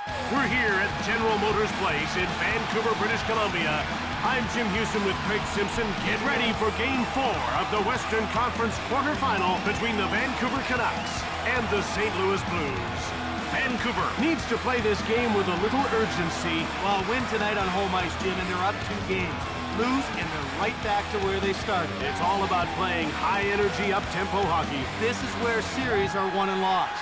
We're here at General Motors Place in Vancouver, British Columbia. I'm Jim Houston with Craig Simpson. Get ready for Game 4 of the Western Conference quarterfinal between the Vancouver Canucks and the St. Louis Blues. Vancouver needs to play this game with a little urgency. Well, win tonight on home ice, Jim, and they're up 2 games. Lose, and they're right back to where they started. It's all about playing high-energy, up-tempo hockey. This is where series are won and lost.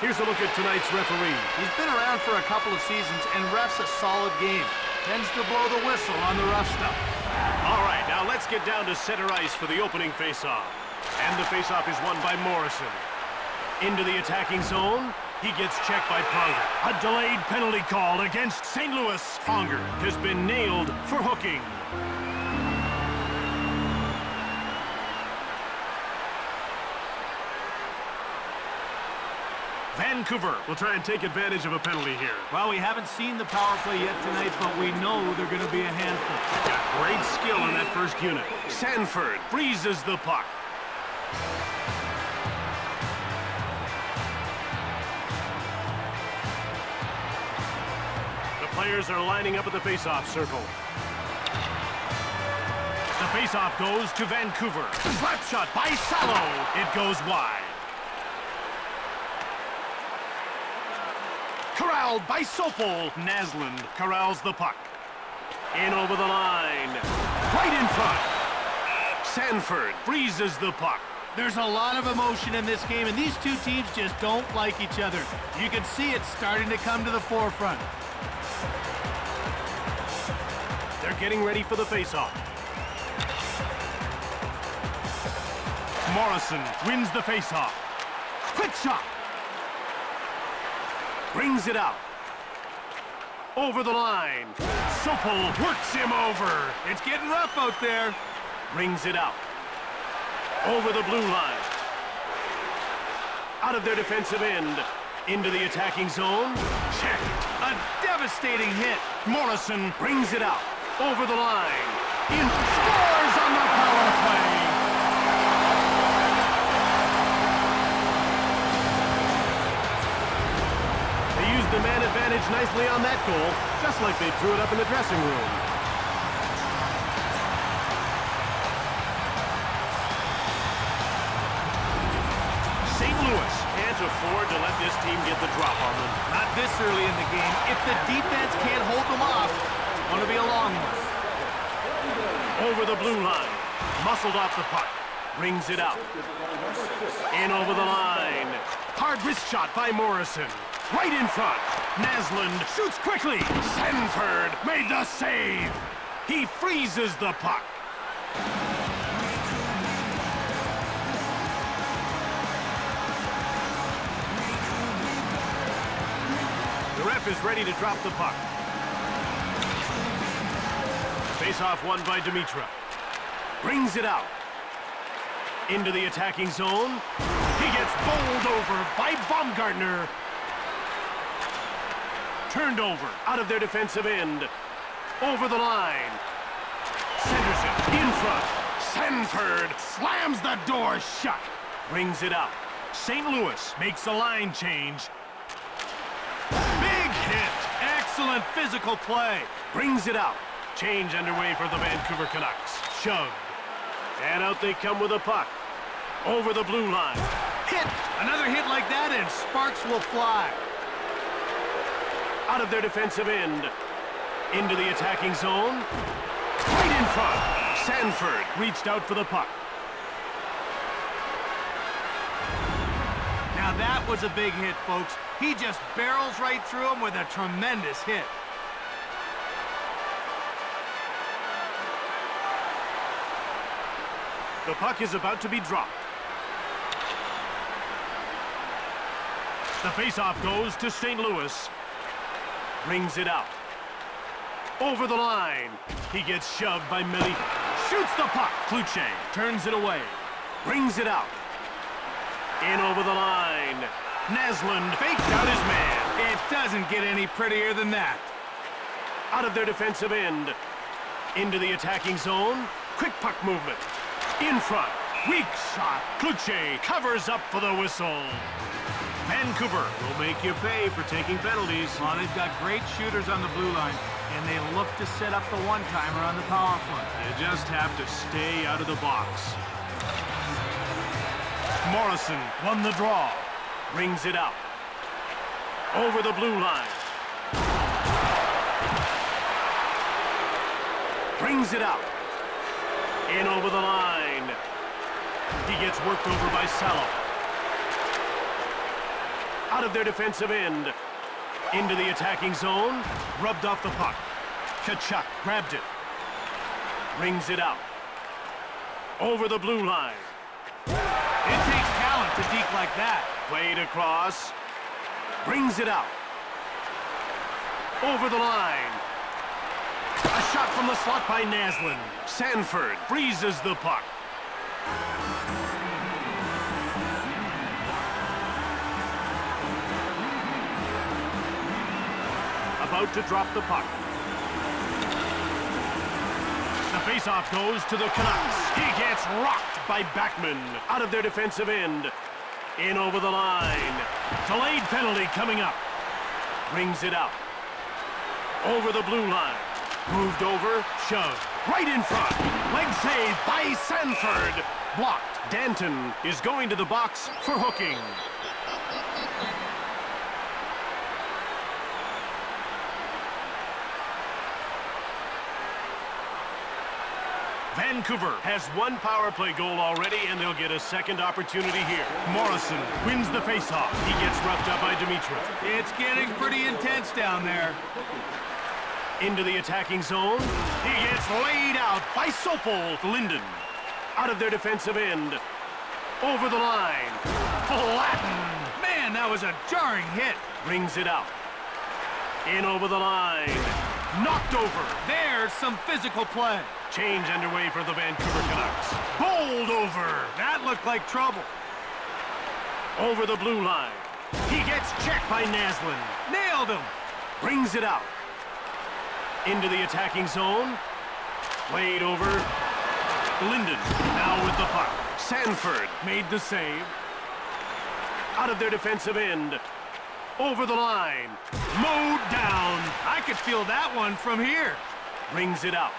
Here's a look at tonight's referee. He's been around for a couple of seasons and refs a solid game. Tends to blow the whistle on the rough stuff. All right, now let's get down to center ice for the opening faceoff. And the faceoff is won by Morrison. Into the attacking zone, he gets checked by Pronger. A delayed penalty call against St. Louis. Pronger has been nailed for hooking. Vancouver will try and take advantage of a penalty here. Well, we haven't seen the power play yet tonight, but we know they're going to be a handful. Got great skill in that first unit. Sanford freezes the puck. The players are lining up at the face-off circle. The face-off goes to Vancouver. Slap shot by Salo. It goes wide. Corralled by Sopel. Naslund corrals the puck. In over the line. Right in front. Sanford freezes the puck. There's a lot of emotion in this game, and these two teams just don't like each other. You can see it starting to come to the forefront. They're getting ready for the faceoff. Morrison wins the faceoff. Quick shot. Brings it out. Over the line. Sopel works him over. It's getting rough out there. Brings it out. Over the blue line. Out of their defensive end. Into the attacking zone. Checked. A devastating hit. Morrison brings it out. Over the line. In scores on the power play. The man advantage nicely on that goal, just like they drew it up in the dressing room. St. Louis can't afford to let this team get the drop on them. Not this early in the game. If the defense can't hold them off, it's going to be a long one. Over the blue line, muscled off the puck, brings it out. In over the line, hard wrist shot by Morrison. Right in front. Naslund shoots quickly. Sanford made the save. He freezes the puck. The ref is ready to drop the puck. Face-off won by Dimitra. Brings it out. Into the attacking zone. He gets bowled over by Baumgartner. Turned over, out of their defensive end. Over the line. Centers it, in front. Sanford slams the door shut. Brings it out. St. Louis makes a line change. Big hit. Excellent physical play. Brings it out. Change underway for the Vancouver Canucks. Shoved. And out they come with a puck. Over the blue line. Hit. Another hit like that and sparks will fly. Out of their defensive end. Into the attacking zone. Right in front. Sanford reached out for the puck. Now that was a big hit, folks. He just barrels right through him with a tremendous hit. The puck is about to be dropped. The faceoff goes to St. Louis. Brings it out. Over the line. He gets shoved by Millie. Shoots the puck. Kluche turns it away. Brings it out. In over the line. Naslund faked out his man. It doesn't get any prettier than that. Out of their defensive end. Into the attacking zone. Quick puck movement. In front. Weak shot. Kluche covers up for the whistle. Vancouver will make you pay for taking penalties. Well, they've got great shooters on the blue line, and they look to set up the one-timer on the power play. You just have to stay out of the box. Morrison won the draw. Brings it out. Over the blue line. Brings it out. In over the line. He gets worked over by Salo. Out of their defensive end. Into the attacking zone. Rubbed off the puck. Kachuk grabbed it. Brings it out. Over the blue line. It takes talent to deke like that. Played across. Brings it out. Over the line. A shot from the slot by Naslund. Sanford freezes the puck. About to drop the puck. The faceoff goes to the Canucks. He gets rocked by Backman. Out of their defensive end. In over the line. Delayed penalty coming up. Brings it out. Over the blue line. Moved over, shoved. Right in front. Leg save by Sanford. Blocked. Danton is going to the box for hooking. Vancouver has one power play goal already, and they'll get a second opportunity here. Morrison wins the faceoff. He gets roughed up by Dimitrov. It's getting pretty intense down there. Into the attacking zone. He gets laid out by Sopel. Linden. Out of their defensive end. Over the line. Flattened. Man, that was a jarring hit. Brings it out. In over the line. Knocked over. There's some physical play. Change underway for the Vancouver Canucks. Bowled over. That looked like trouble. Over the blue line. He gets checked by Naslund. Nailed him. Brings it out. Into the attacking zone. Played over. Linden now with the puck. Sanford made the save. Out of their defensive end. Over the line. Mowed down. I could feel that one from here. Brings it out.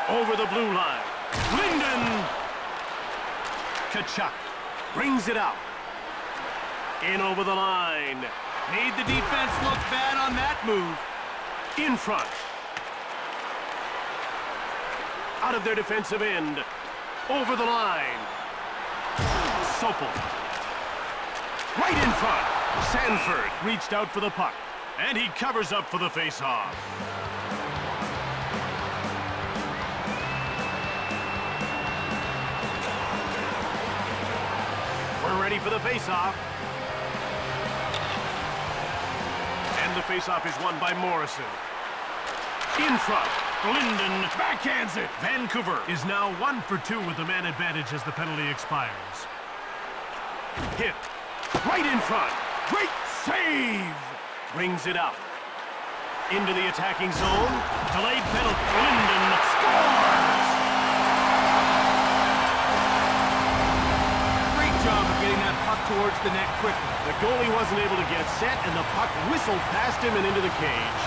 Over the blue line. Linden. Kachuk brings it out. In over the line. Made the defense look bad on that move. In front. Out of their defensive end. Over the line. Sopel. Right in front. Sanford reached out for the puck. And he covers up for the faceoff. We're ready for the faceoff. And the faceoff is won by Morrison. In front. Linden backhands it. Vancouver is now 1 for 2 with the man advantage as the penalty expires. Hit. Right in front. Great save. Brings it out. Into the attacking zone. Delayed penalty. Linden scores. Great job of getting that puck towards the net quickly. The goalie wasn't able to get set, and the puck whistled past him and into the cage.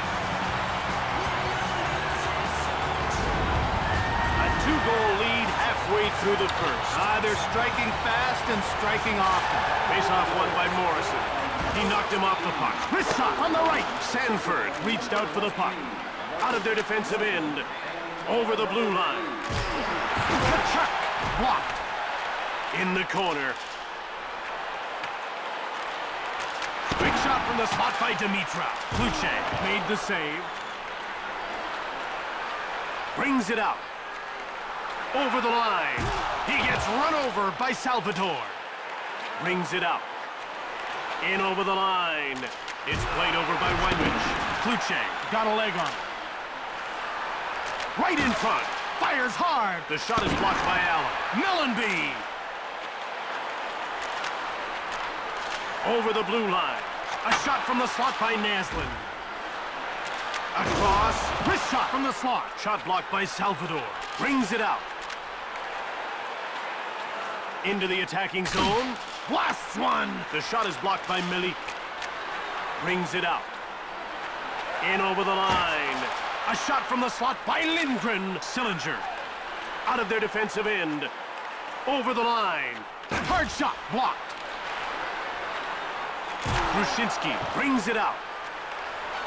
A 2-goal lead halfway through the first. They're striking fast and striking often. Face-off won by Morrison. He knocked him off the puck. Wrist shot on the right. Sanford reached out for the puck. Out of their defensive end. Over the blue line. Kachuk blocked. In the corner. Quick shot from the slot by Dimitrov. Kluche made the save. Brings it out. Over the line. He gets run over by Salvador. Brings it out. In over the line. It's played over by Weinrich. Kluche got a leg on it. Right in front. Fires hard. The shot is blocked by Allen. Millenby. Over the blue line. A shot from the slot by Naslin. Across. Wrist shot from the slot. Shot blocked by Salvador. Brings it out. Into the attacking zone. Blasts one. The shot is blocked by Milik. Brings it out. In over the line. A shot from the slot by Lindgren. Sillinger. Out of their defensive end. Over the line. Hard shot. Blocked. Brushinski brings it out.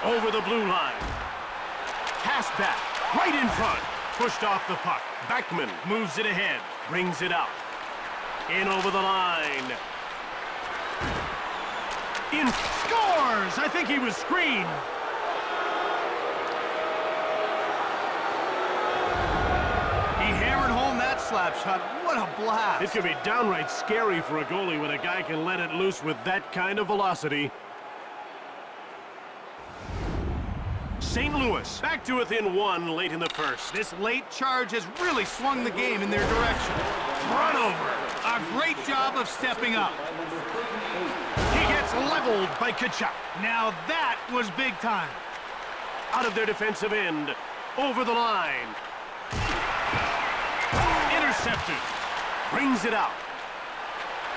Over the blue line. Pass back. Right in front. Pushed off the puck. Backman moves it ahead. Brings it out. In over the line. In. Scores! I think he was screened. He hammered home that slap shot. What a blast. It could be downright scary for a goalie when a guy can let it loose with that kind of velocity. St. Louis back to within one late in the first. This late charge has really swung the game in their direction. Run over. A great job of stepping up. He gets leveled by Kachuk. Now that was big time. Out of their defensive end. Over the line. Intercepted. Brings it out.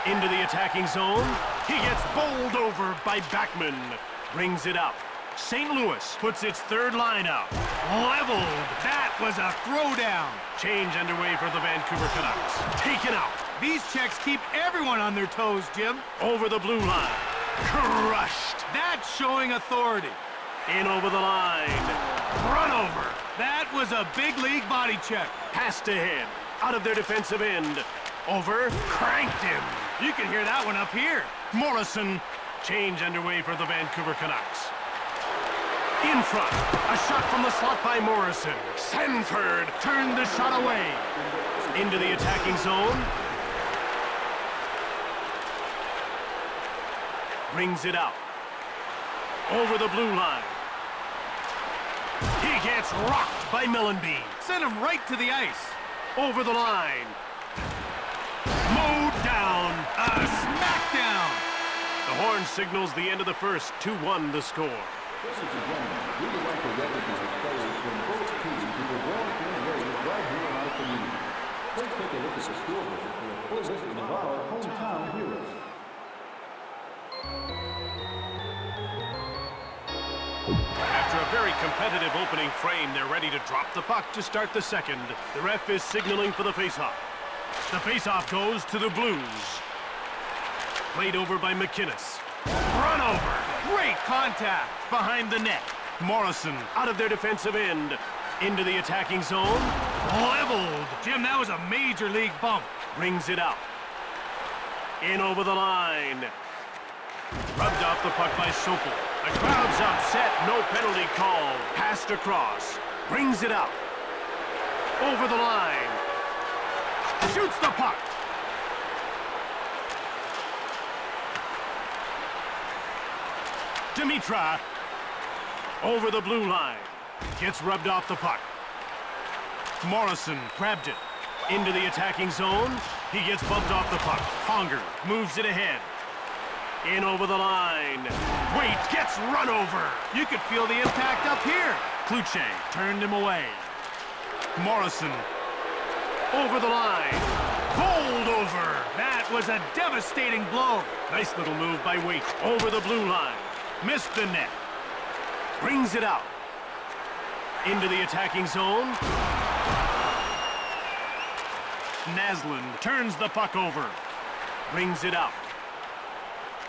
Into the attacking zone. He gets bowled over by Backman. Brings it out. St. Louis puts its third line out. Leveled. That was a throwdown. Change underway for the Vancouver Canucks. Taken out. These checks keep everyone on their toes, Jim. Over the blue line. Crushed. That's showing authority. In over the line. Run over. That was a big league body check. Passed ahead. Out of their defensive end. Over. Cranked him. You can hear that one up here. Morrison. Change underway for the Vancouver Canucks. In front. A shot from the slot by Morrison. Sanford turned the shot away. Into the attacking zone. Brings it out. Over the blue line. He gets rocked by Millenby. Send him right to the ice. Over the line. Mowed down. A smackdown. The horn signals the end of the first. 2-1 the score. Ladies and gentlemen, we would like to recognize players from both teams who were born and raised right here in our community. Please take a look at the scoreboard for a full listing of our hometown heroes. After a very competitive opening frame, they're ready to drop the puck to start the second. The ref is signaling for the faceoff. The faceoff goes to the Blues. Played over by McInnes. Run over. Great contact. Behind the net. Morrison out of their defensive end. Into the attacking zone. Leveled. Jim, that was a major league bump. Brings it out. In over the line. Rubbed off the puck by Sokol. The crowd's upset. No penalty called. Passed across. Brings it out. Over the line. Shoots the puck. Dimitra. Over the blue line. Gets rubbed off the puck. Morrison grabbed it. Into the attacking zone. He gets bumped off the puck. Conger moves it ahead. In over the line. Wait, gets run over. You could feel the impact up here. Kluche turned him away. Morrison. Over the line. Bowled over. That was a devastating blow. Nice little move by Waite. Over the blue line. Missed the net. Brings it out. Into the attacking zone. Naslin turns the puck over. Brings it out.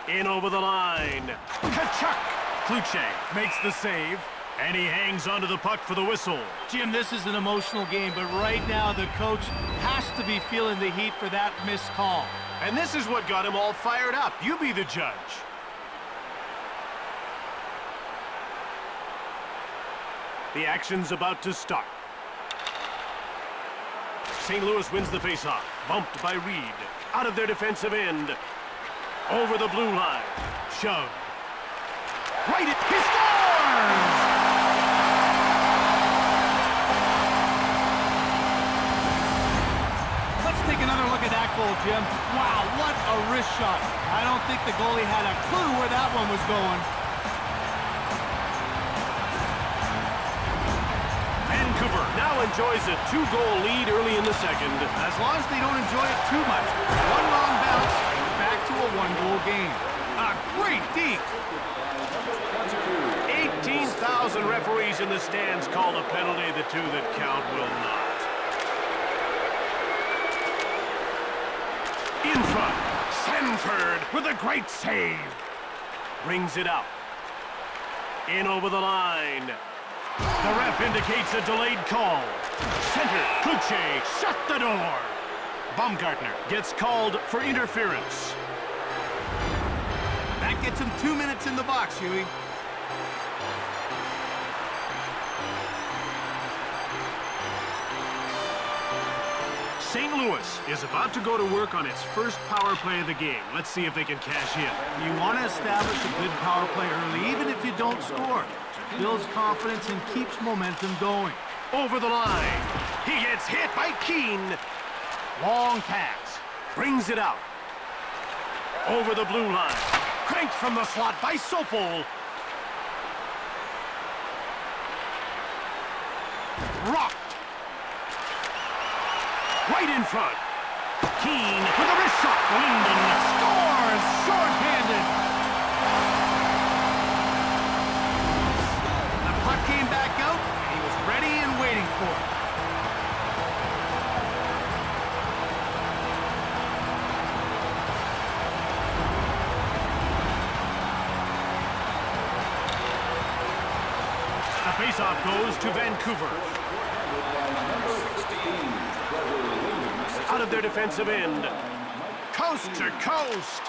In over the line. Kachuk. Kluche makes the save. And he hangs onto the puck for the whistle. Jim, this is an emotional game, but right now the coach has to be feeling the heat for that missed call. And this is what got him all fired up. You be the judge. The action's about to start. St. Louis wins the faceoff. Bumped by Reed. Out of their defensive end. Over the blue line. Shove. Right it. He scores! another look at that goal, Jim. Wow, what a wrist shot. I don't think the goalie had a clue where that one was going. Vancouver now enjoys a 2-goal lead early in the second. As long as they don't enjoy it too much. One wrong bounce, back to a 1-goal game. A great deke. 18,000 referees in the stands call a penalty. The two that count will not. In front, Sanford with a great save. Brings it out. In over the line. The ref indicates a delayed call. Center, Kluche, shut the door. Baumgartner gets called for interference. That gets him 2 minutes in the box, Huey. St. Louis is about to go to work on its first power play of the game. Let's see if they can cash in. You want to establish a good power play early, even if you don't score. It builds confidence and keeps momentum going. Over the line. He gets hit by Keane. Long pass. Brings it out. Over the blue line. Cranked from the slot by Sopel. Rocked. Right in front. Keane with a wrist shot. Linden scores short-handed. The puck came back out, and he was ready and waiting for it. The faceoff goes to Vancouver. Out of their defensive end. Coast to coast.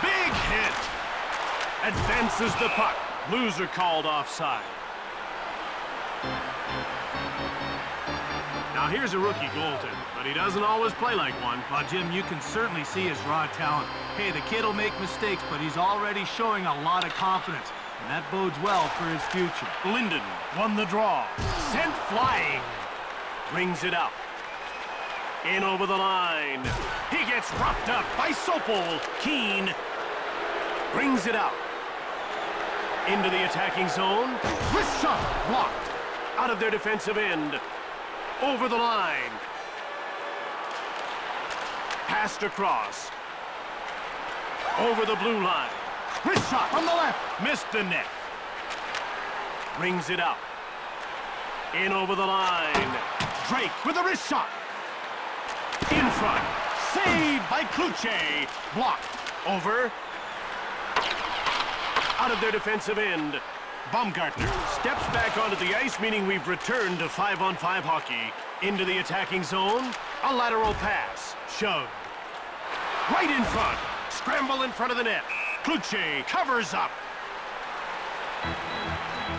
Big hit. Advances the puck. Loser called offside. Now here's a rookie goaltender, but he doesn't always play like one. Well, Jim, you can certainly see his raw talent. Hey, the kid will make mistakes, but he's already showing a lot of confidence, and that bodes well for his future. Linden won the draw. Sent flying. Brings it out. In over the line. He gets roughed up by Sopel. Keane brings it out. Into the attacking zone. Wrist shot blocked. Out of their defensive end. Over the line. Passed across. Over the blue line. Wrist shot from the left. Missed the net. Brings it out. In over the line. Drake with a wrist shot. In front. Saved by Kluche. Blocked. Over. Out of their defensive end. Baumgartner steps back onto the ice, meaning we've returned to 5-on-5 hockey. Into the attacking zone. A lateral pass. Shove. Right in front. Scramble in front of the net. Kluche covers up.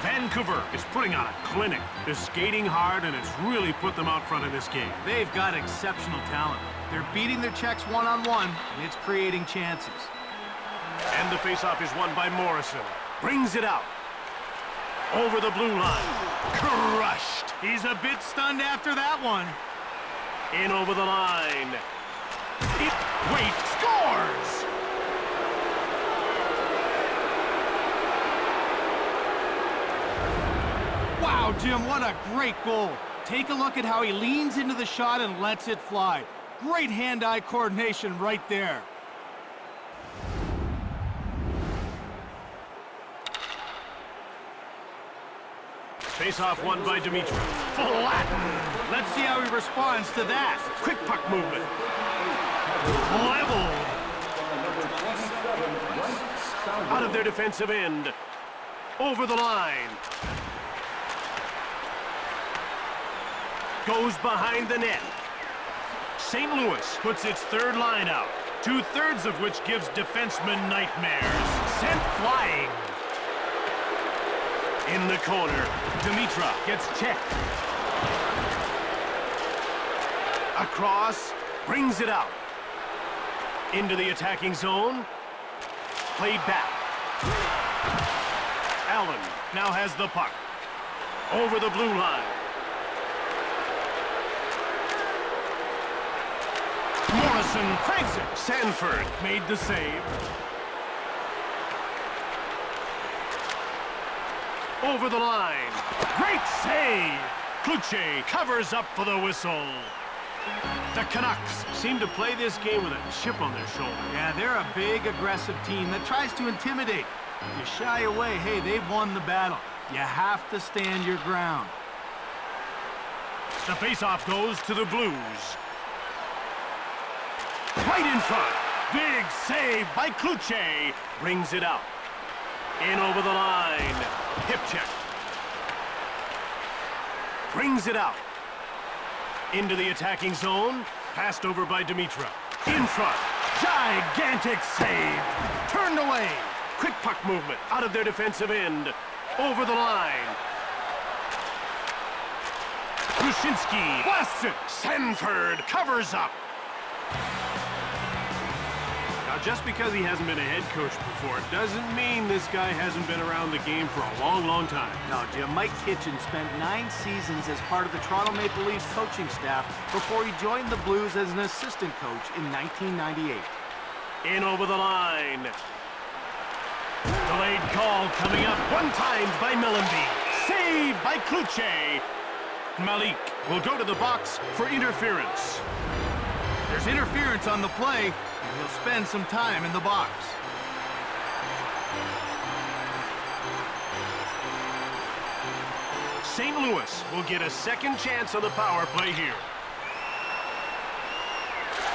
Vancouver is putting on a clinic. They're skating hard, and it's really put them out front in this game. They've got exceptional talent. They're beating their checks one-on-one, and it's creating chances. And the faceoff is won by Morrison. Brings it out. Over the blue line. Crushed. He's a bit stunned after that one. In over the line. Wait, scores! Wow, Jim, what a great goal. Take a look at how he leans into the shot and lets it fly. Great hand-eye coordination right there. Face-off won by Dimitri. Flattened. Let's see how he responds to that. Quick puck movement. Leveled. Out of their defensive end. Over the line. Goes behind the net. St. Louis puts its third line out, 2/3 of which gives defensemen nightmares. Sent flying. In the corner, Dimitra gets checked. Across, brings it out. Into the attacking zone. Played back. Allen now has the puck. Over the blue line. Allison cranks it. Sanford Made the save. over the line. Great save! Kluche covers up for the whistle. The Canucks seem to play this game with a chip on their shoulder. Yeah, they're a big, aggressive team that tries to intimidate. If you shy away, hey, they've won the battle. You have to stand your ground. The faceoff goes to the Blues. Right in front. Big save by Kluche. Brings it out. In over the line. Hip check. Brings it out. Into the attacking zone. Passed over by Dimitra. In front. Gigantic save. Turned away. Quick puck movement out of their defensive end. Over the line. Brushinski blasts it. Sanford covers up. Now, just because he hasn't been a head coach before doesn't mean this guy hasn't been around the game for a long, long time. No, Jim, Mike Kitchen spent 9 seasons as part of the Toronto Maple Leafs coaching staff before he joined the Blues as an assistant coach in 1998. In over the line. Delayed call coming up. One timed by Mellenby. Saved by Kluche. Malik will go to the box for interference. There's interference on the play, and he'll spend some time in the box. St. Louis will get a second chance on the power play here.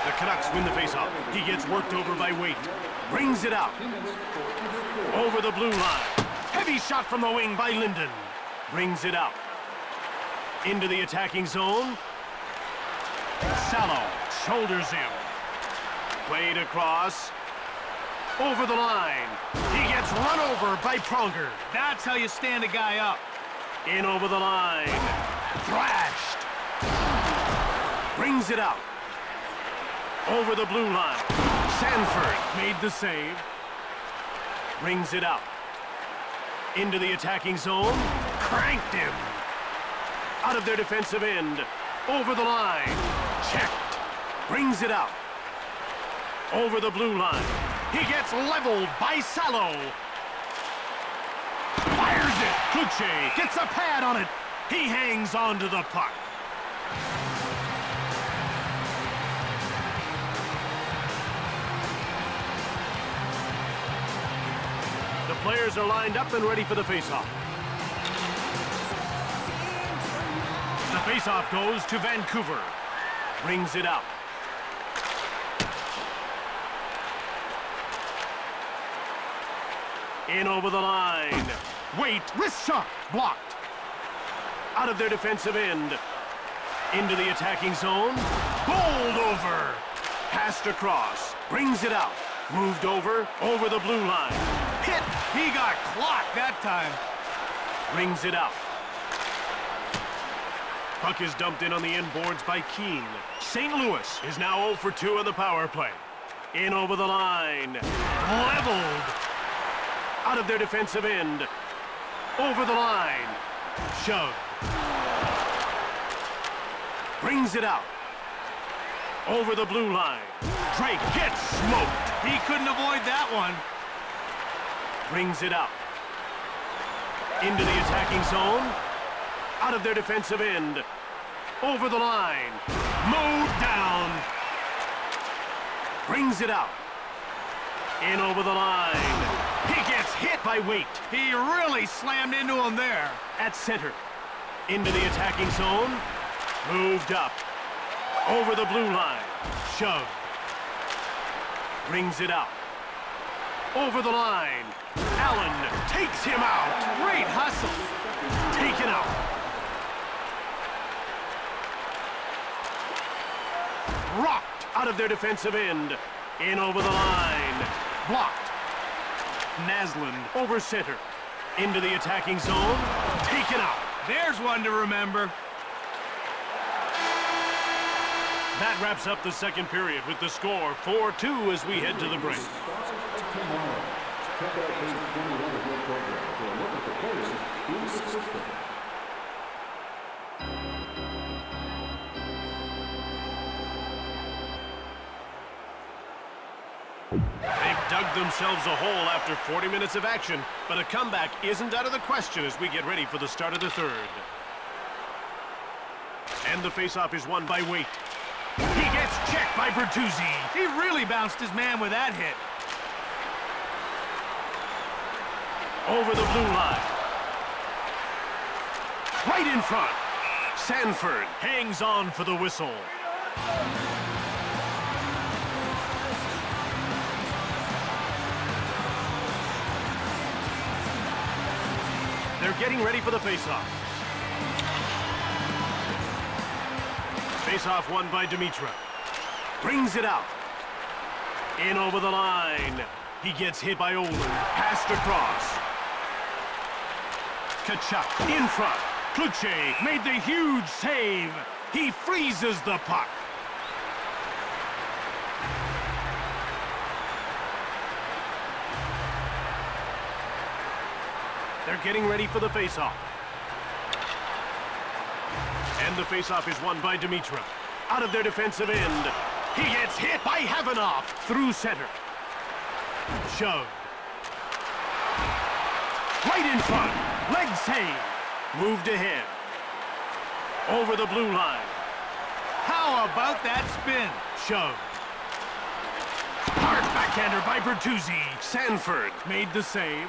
The Canucks win the faceoff. He gets worked over by Waite. Brings it out. Over the blue line. Heavy shot from the wing by Linden. Brings it out. Into the attacking zone. Sallow shoulders him. Played across. Over the line. He gets run over by Pronger. That's how you stand a guy up. In over the line. Thrashed. Brings it out. Over the blue line. Sanford made the save. Brings it out. Into the attacking zone. Cranked him. Out of their defensive end. Over the line. Checked. Brings it out. Over the blue line. He gets leveled by Sallow. Fires it. Kluche gets a pad on it. He hangs on to the puck. The players are lined up and ready for the faceoff. The faceoff goes to Vancouver. Brings it out. In over the line. Wait, wrist shot. Blocked. Out of their defensive end. Into the attacking zone. Bowled over. Passed across. Brings it out. Moved over the blue line. Hit. He got clocked that time. Brings it out. Puck is dumped in on the end boards by Keane. St. Louis is now 0 for 2 on the power play. In over the line. Leveled. Out of their defensive end. Over the line. Shove. Brings it out. Over the blue line. Drake gets smoked. He couldn't avoid that one. Brings it out. Into the attacking zone. Out of their defensive end. Over the line. Mowed down. Brings it out. In over the line. He gets hit by Waite. He really slammed into him there. At center. Into the attacking zone. Moved up. Over the blue line. Shove. Brings it out. Over the line. Allen takes him out. Great hustle. Taken out. Rocked out of their defensive end. In over the line. Blocked. Naslund over center. Into the attacking zone. Taken out. There's one to remember. That wraps up the second period with the score 4-2 as we head to the break. Check out page 21 of your program for a look at the players in the system. They've dug themselves a hole after 40 minutes of action, but a comeback isn't out of the question as we get ready for the start of the third. And the faceoff is won by Waite. He gets checked by Bertuzzi. He really bounced his man with that hit. Over the blue line. Right in front. Sanford hangs on for the whistle. They're getting ready for the faceoff. Faceoff won by Dimitra. Brings it out. In over the line. He gets hit by Olin. Passed across. Kachuk in front. Kluche made the huge save. He freezes the puck. They're getting ready for the faceoff. And the faceoff is won by Dimitra. Out of their defensive end. He gets hit by Havanoff through center. Shoved. Right in front. Leg save. Moved ahead. Over the blue line. How about that spin? Shoved. Hard backhander by Bertuzzi. Sanford made the save.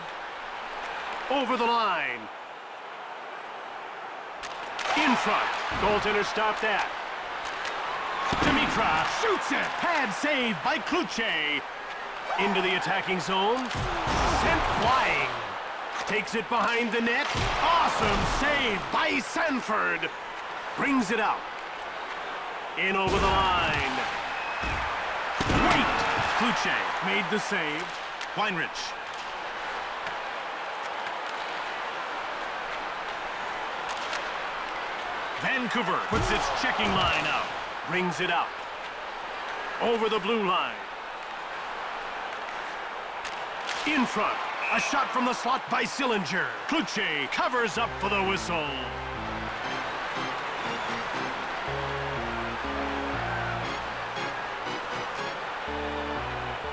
Over the line. In front. Goaltender stopped that. Dimitra shoots it. Pad save by Kluche. Into the attacking zone. Sent flying. Takes it behind the net. Awesome save by Sanford. Brings it out. In over the line. Wait. Kluche made the save. Weinrich. Vancouver puts its checking line out. Brings it out. Over the blue line. In front. A shot from the slot by Sillinger. Kluche covers up for the whistle.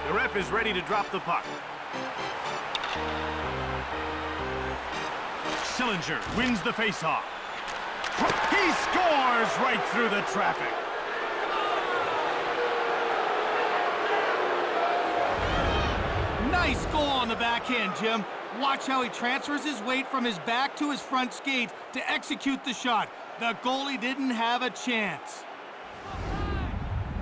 The ref is ready to drop the puck. Sillinger wins the faceoff. He scores right through the traffic. Nice goal on the backhand, Jim. Watch how he transfers his weight from his back to his front skate to execute the shot. The goalie didn't have a chance.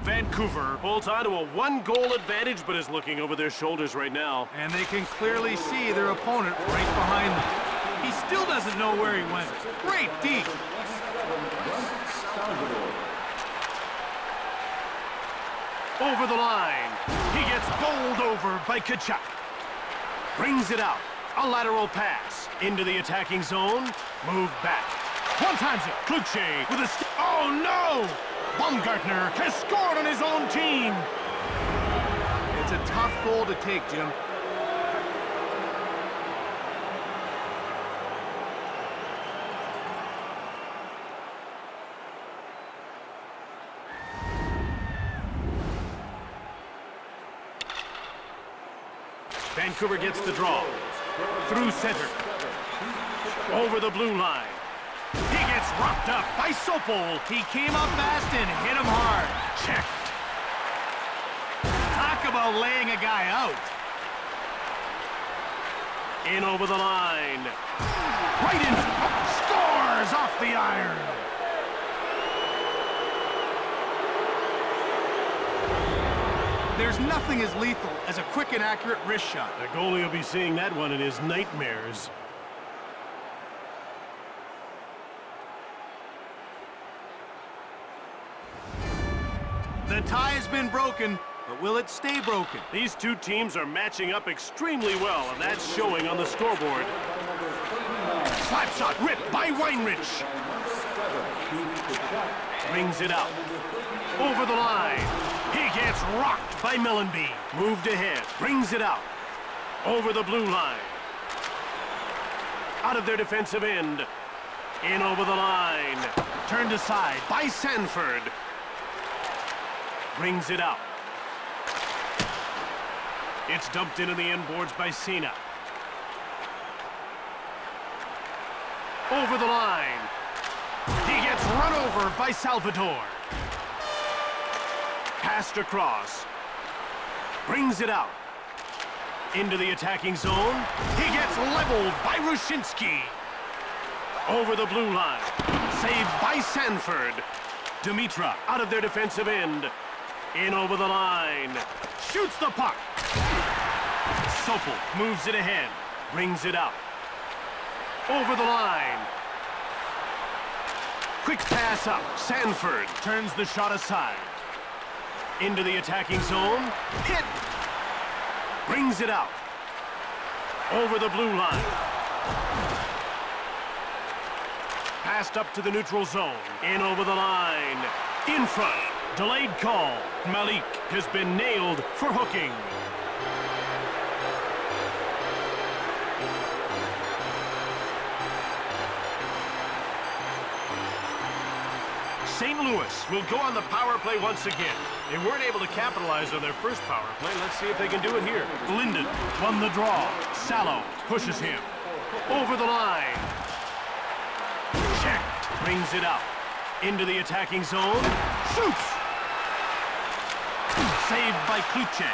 Vancouver holds on to a one-goal advantage, but is looking over their shoulders right now. And they can clearly see their opponent right behind them. He still doesn't know where he went. Great deep. Over the line. He gets bowled over by Kachuk. Brings it out. A lateral pass. Into the attacking zone. Moved back. One-times it. Kluche with a... Oh, no! Baumgartner has scored on his own team. It's a tough goal to take, Jim. Vancouver gets the draw. Through center. Over the blue line. He gets rocked up by Sopel. He came up fast and hit him hard. Checked. Talk about laying a guy out. In over the line. Right in. Scores off the iron. There's nothing as lethal as a quick and accurate wrist shot. The goalie will be seeing that one in his nightmares. The tie has been broken, but will it stay broken? These two teams are matching up extremely well, and that's showing on the scoreboard. Slap shot ripped by Weinrich. Brings it out. Over the line. He gets rocked by Mellenby. Moved ahead. Brings it out. Over the blue line. Out of their defensive end. In over the line. Turned aside by Sanford. Brings it out. It's dumped into the end boards by Cena. Over the line. He gets run over by Salvador. Passed across. Brings it out. Into the attacking zone. He gets leveled by Rushinsky. Over the blue line. Saved by Sanford. Dimitra out of their defensive end. In over the line. Shoots the puck. Sopel moves it ahead. Brings it out. Over the line. Quick pass up. Sanford turns the shot aside. Into the attacking zone. Hit. Brings it out. Over the blue line. Passed up to the neutral zone. In over the line. In front. Delayed call. Malik has been nailed for hooking. St. Louis will go on the power play once again. They weren't able to capitalize on their first power play. Let's see if they can do it here. Linden won the draw. Salo pushes him. Over the line. Checked. Brings it out. Into the attacking zone. Shoots. Saved by Kluche.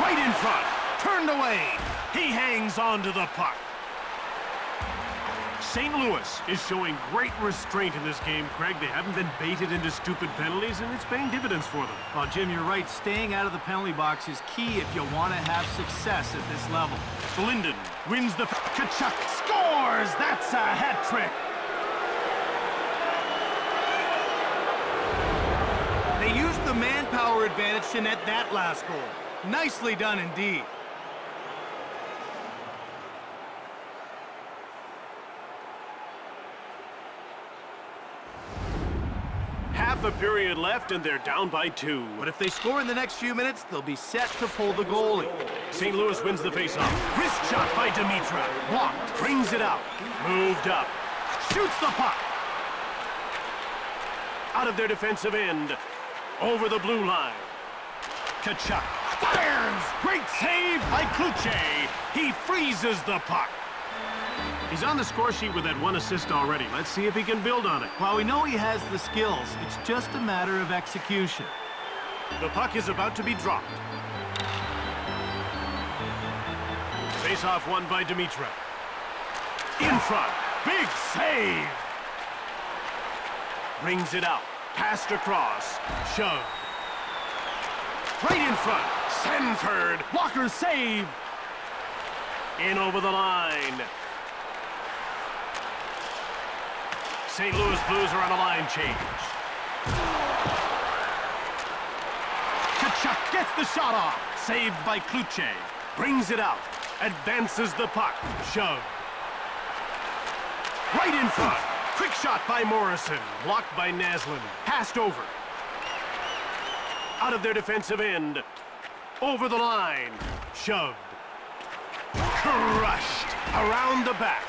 Right in front. Turned away. He hangs on to the puck. St. Louis is showing great restraint in this game, Craig. They haven't been baited into stupid penalties, and it's paying dividends for them. Well, Jim, you're right. Staying out of the penalty box is key if you want to have success at this level. Linden wins the... Kachuk scores! That's a hat trick! They used the manpower advantage to net that last goal. Nicely done indeed. Half a period left, and they're down by 2. But if they score in the next few minutes, they'll be set to pull the goalie. St. Louis wins the faceoff. Wrist shot by Dimitra. Blocked. Brings it out. Moved up. Shoots the puck. Out of their defensive end. Over the blue line. Kachuk fires! Great save by Kluche. He freezes the puck. He's on the score sheet with that 1 assist already. Let's see if he can build on it. Well, we know he has the skills. It's just a matter of execution. The puck is about to be dropped. Face-off won by Dimitra. In front. Big save! Brings it out. Passed across. Shove. Right in front. Sanford. Blocker save. In over the line. St. Louis Blues are on a line change. Kachuk gets the shot off. Saved by Kluche. Brings it out. Advances the puck. Shove. Right in front. Quick shot by Morrison. Blocked by Naslin. Passed over. Out of their defensive end. Over the line. Shoved. Crushed. Around the back.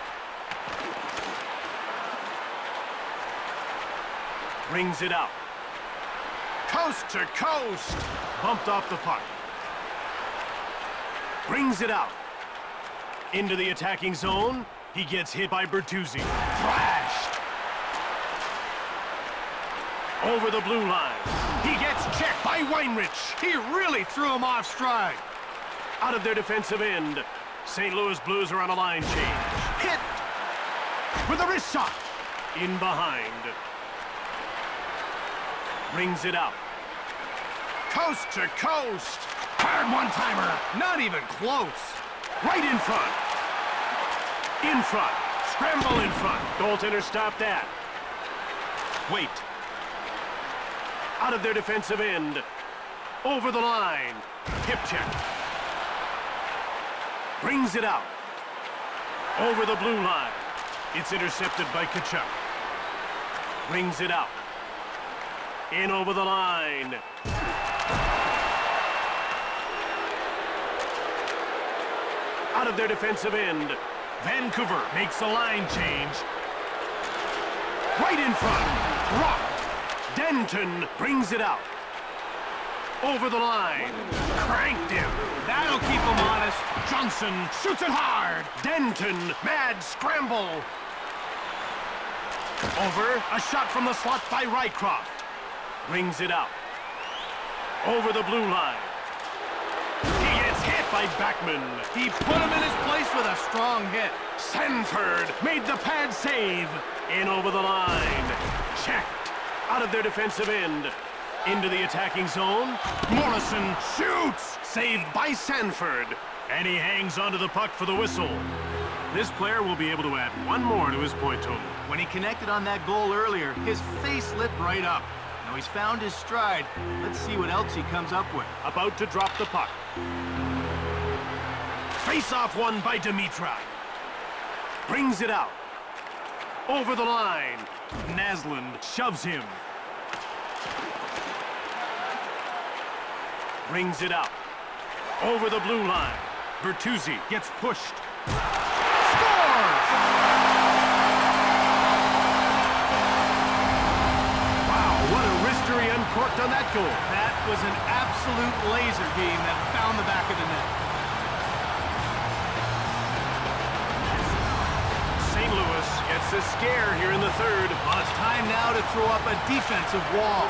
Brings it out. Coast to coast. Bumped off the puck. Brings it out. Into the attacking zone. He gets hit by Bertuzzi. Thrashed. Over the blue line. He gets checked by Weinrich. He really threw him off stride. Out of their defensive end. St. Louis Blues are on a line change. Hit. With a wrist shot. In behind. Brings it out. Coast to coast. Hard one-timer. Not even close. Right in front. In front. Scramble in front. Goaltender stopped that. Wait. Out of their defensive end. Over the line. Hip check. Brings it out. Over the blue line. It's intercepted by Kachuk. Brings it out. In over the line. Out of their defensive end. Vancouver makes a line change. Right in front. Rocked. Denton brings it out. Over the line. Cranked him. That That'll keep him honest. Johnson shoots it hard. Denton, mad scramble. Over, a shot from the slot by Rycroft. Brings it out. Over the blue line. He gets hit by Backman. He put him in his place with a strong hit. Sanford made the pad save. In over the line. Checked. Out of their defensive end. Into the attacking zone. Morrison shoots. Saved by Sanford. And he hangs onto the puck for the whistle. This player will be able to add one more to his point total. When he connected on that goal earlier, his face lit right up. Now he's found his stride. Let's see what else he comes up with. About to drop the puck. Face-off won by Dimitra. Brings it out. Over the line. Naslund shoves him. Brings it out. Over the blue line. Bertuzzi gets pushed. Scores! Wow, what a wrister he uncorked on that goal. That was an absolute laser beam that found the back of the net. St. Louis gets a scare here in the third. Well, it's time now to throw up a defensive wall.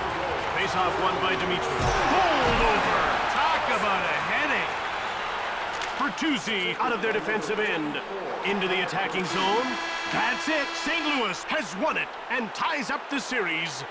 Face-off won by Dimitra. Hold over. Talk about a headache. Bertuzzi out of their defensive end. Into the attacking zone. That's it. St. Louis has won it and ties up the series.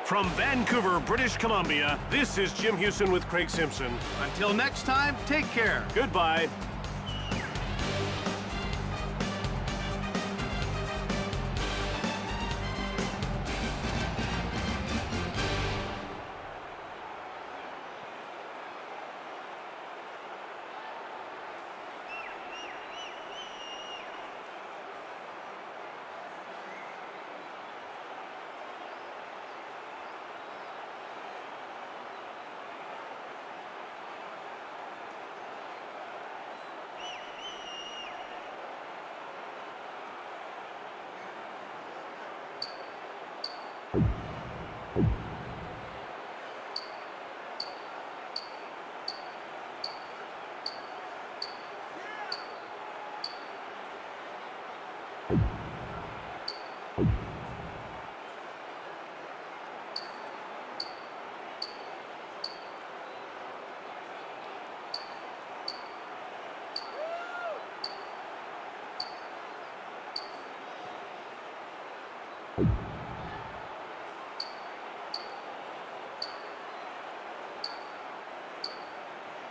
From Vancouver, British Columbia, this is Jim Houston with Craig Simpson. Until next time, take care. Goodbye.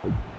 You